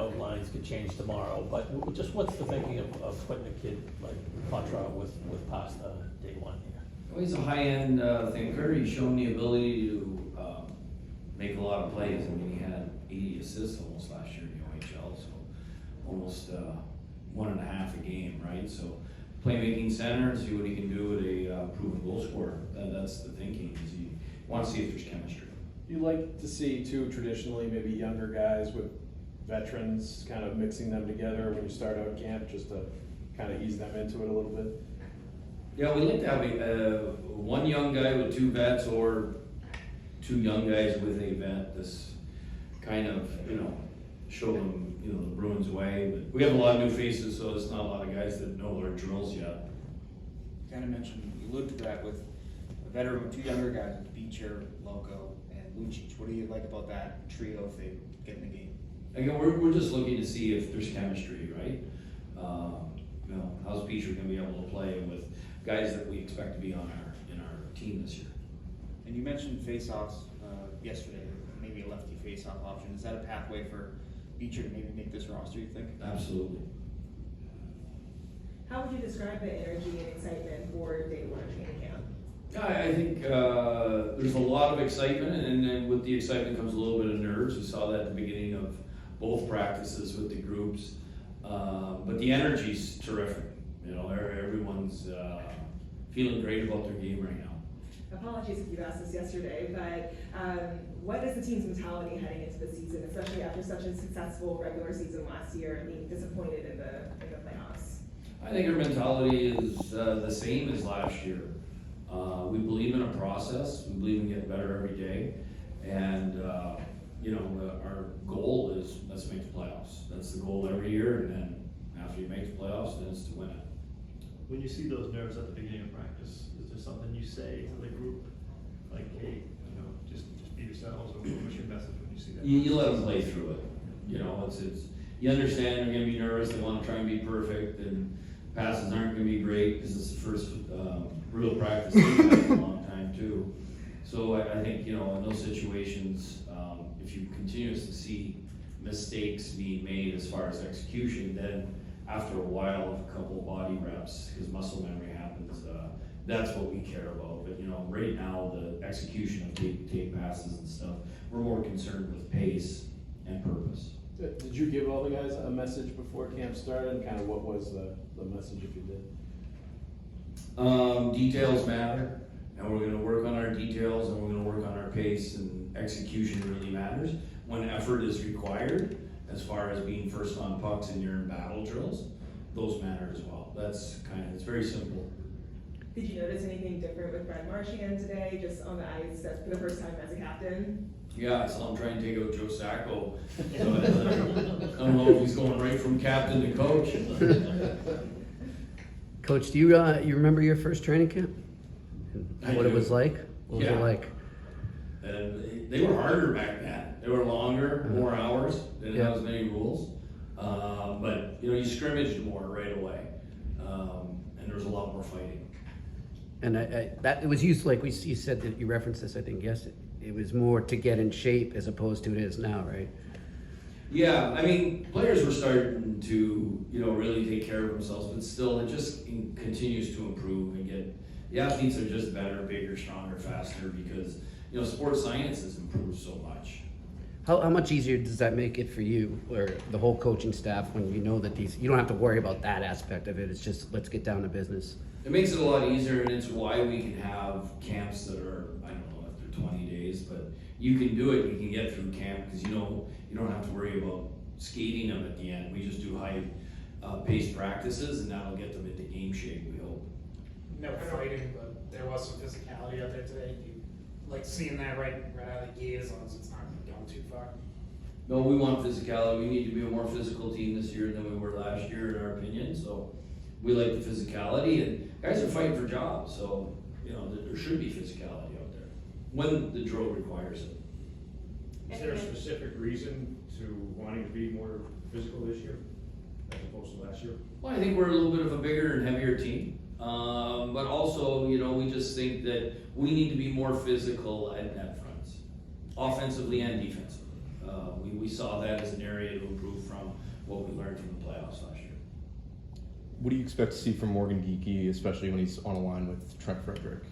know lines could change tomorrow, but just what's the thinking of putting a kid like Contra with Pasta day one here? Well, he's a high-end thinker. He's shown the ability to make a lot of plays. I mean, he had 80 assists almost last year in the OHL, so almost 1.5 a game, right? So playmaking center and see what he can do with a proven goal scorer. That's the thinking, is he wants to see if there's chemistry. You like to see too, traditionally, maybe younger guys with veterans, kind of mixing them together when you start out camp, just to kind of ease them into it a little bit? Yeah, we like to have one young guy with 2 vets, or 2 young guys with a vet. This kind of, show them, the Bruins way. But we have a lot of new faces, so it's not a lot of guys that know their drills yet. You kind of mentioned, you alluded to that with a veteran with 2 younger guys, with Beecher, Loco, and Lucic. What do you like about that trio if they get in the game? Again, we're just looking to see if there's chemistry, right? How's Beecher going to be able to play with guys that we expect to be in our team this year? And you mentioned face-offs yesterday, maybe a lefty face-off option. Is that a pathway for Beecher to maybe make this roster, you think? Absolutely. How would you describe the energy and excitement for day one of training camp? I think there's a lot of excitement, and then with the excitement comes a little bit of nerves. We saw that at the beginning of both practices with the groups, but the energy's terrific. Everyone's feeling great about their game right now. Apologies if you asked this yesterday, but what is the team's mentality heading into the season, especially after such a successful regular season last year and being disappointed in the playoffs? I think our mentality is the same as last year. We believe in a process. We believe in getting better every day, and our goal is let's make the playoffs. That's the goal every year, and then after you make the playoffs, then it's to win it. When you see those nerves at the beginning of practice, is there something you say to the group, like, hey, just be yourselves, or what's your message when you see that? You let them play through it. It's you understand they're going to be nervous. They want to try and be perfect, and passes aren't going to be great because it's the first real practice they've had in a long time too. So I think in those situations, if you continuously see mistakes being made as far as execution, then after a while of a couple of body reps, because muscle memory happens, that's what we care about. But right now the execution of take passes and stuff, we're more concerned with pace and purpose. Did you give all the guys a message before camp started, and kind of what was the message if you did? Details matter, and we're going to work on our details, and we're going to work on our pace, and execution really matters. When effort is required, as far as being first on pucks in your battle drills, those matter as well. It's very simple. Did you notice anything different with Brad Marchand today, just on the ice for the first time as a captain? Yeah, I saw him trying to take out Joe Sacco. So I don't know if he's going right from captain to coach. Coach, do you remember your first training camp? What it was like? What was it like? They were harder back then. They were longer, more hours. They didn't have as many rules. But you scrimmaged more right away, and there was a lot more fighting. And that it was used, like you said that you referenced this, I think, yes. It was more to get in shape as opposed to it is now, right? Yeah, I mean, players were starting to, really take care of themselves, but still, it just continues to improve and the athletes are just better, bigger, stronger, faster because, sports science has improved so much. How much easier does that make it for you or the whole coaching staff when you know that you don't have to worry about that aspect of it? It's just, let's get down to business. It makes it a lot easier, and it's why we can have camps that are, I don't know if they're 20 days, but you can do it, you can get through camp because you don't have to worry about skating them at the end. We just do high paced practices, and that'll get them into game shape, we hope. No fighting, but there was some physicality out there today. You like seeing that right out of the gate, as long as it's not going too far. No, we want physicality. We need to be a more physical team this year than we were last year, in our opinion. So we like the physicality, and guys are fighting for jobs. So there should be physicality out there when the drill requires it. Is there a specific reason to wanting to be more physical this year as opposed to last year? Well, I think we're a little bit of a bigger and heavier team. But also, we just think that we need to be more physical at net fronts, offensively and defensively. We saw that as an area to improve from what we learned from the playoffs last year. What do you expect to see from Morgan Geeky, especially when he's on a line with Trent Frederick?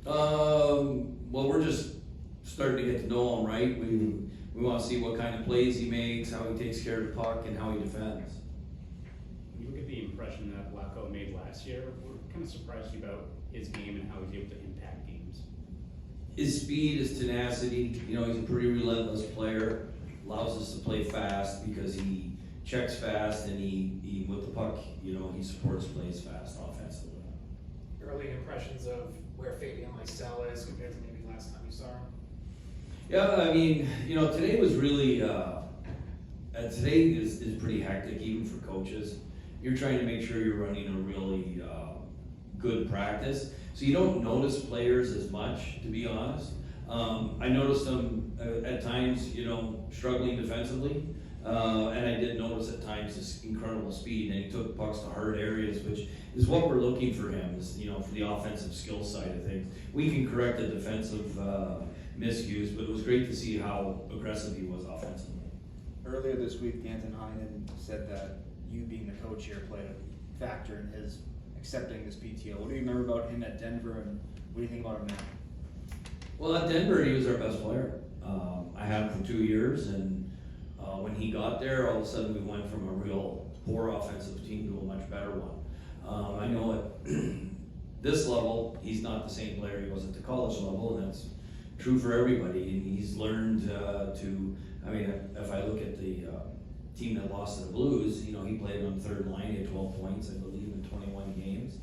Well, we're just starting to get to know him, right? We want to see what kind of plays he makes, how he takes care of the puck, and how he defends. When you look at the impression that Blacko made last year, we're kind of surprised about his game and how he's able to impact games. His speed, his tenacity, you know, he's a pretty relentless player, allows us to play fast because he checks fast and he with the puck, you know, he supports plays fast offensively. Early impressions of where Fabian Lysell is compared to maybe last time you saw him? Yeah, I mean, you know, today was really, today is pretty hectic even for coaches. You're trying to make sure you're running a really good practice. So you don't notice players as much, to be honest. I noticed them at times, you know, struggling defensively. And I did notice at times this incredible speed, and he took pucks to hard areas, which is what we're looking for him, is, you know, for the offensive skill side of things. We can correct the defensive miscues, but it was great to see how aggressive he was offensively. Earlier this week, Danton Heinen said that you being the coach here played a factor in his accepting this PTO. What do you remember about him at Denver, and what do you think about him now? Well, at Denver, he was our best player. I had him for 2 years, and when he got there, all of a sudden we went from a real poor offensive team to a much better one. I know at this level, he's not the same player he was at the college level, and that's true for everybody. And he's learned I mean, if I look at the team that lost to the Blues, you know, he played on the third line, he had 12 points, I believe, in 21 games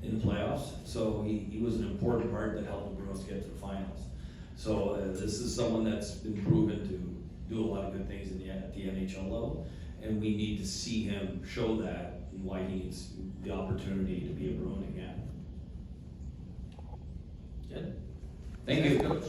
in the playoffs. So he was an important part that helped the Bruins get to the finals. So this is someone that's been proven to do a lot of good things at the NHL level, and we need to see him show that and why he needs the opportunity to be a Bruin again. Good. Thank you.